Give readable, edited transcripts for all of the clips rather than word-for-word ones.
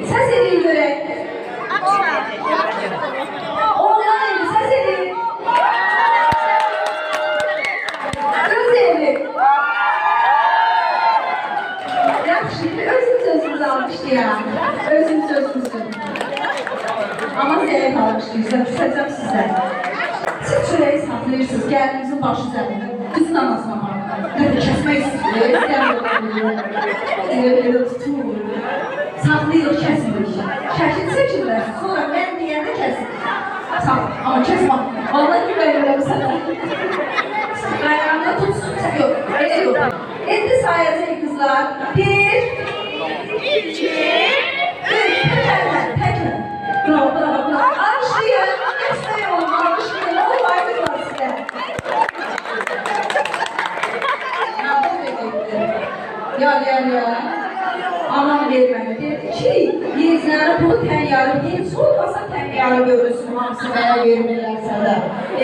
Ses edin görək. Oğlan evi, ses edin. Kız evi. Yaxşı, özün sözünüzü almışdı ya. Özün sözünüzü. Ama zəif almışdıysa, küsəcəm sizə. Siz çörəyi satlayırsınız, gəlinizin başı üzərində. Qızın anasına baxın. Nədir, kəsmək istəyir, elə tutur. Satlayır, kəsmirik. Şəkil çəkirlər, sonra mən deyəndə kəsir. Sağ, amma kəsmə. Vallahi ki, mən öləm sənə. Qayrağında tutsun, yox, elə yox. İndi sayacaq qızlar. 1, 2, 3, təkrar. Bravo, bravo, bravo. Alışlayın, kəsməyə olun, alışlayın. O fayda var sizə. Ya. Aman verməni dedi ki, yeznəri pulu təyyarı deyil, soğulmasa təyyarı görürsün, hamısı mənə vermirlərsə də.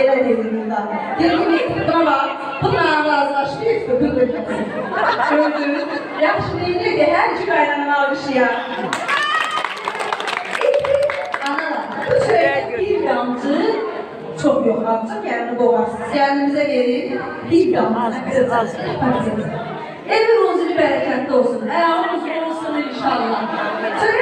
Elə dedim bundan. Dedim, bravo, bununla razılaşmayız, bunu kəsin. Gördünüz, yaxşı deyildi, hər iki qaynanın alışıyar. Analar, bu çörək bir damcı, çox yox amcım, gəlini boğarsınız. Gəlinimizə verib, bir damcı, evi ruzili bərəkətli olsun, ayağınız olsun inşallah.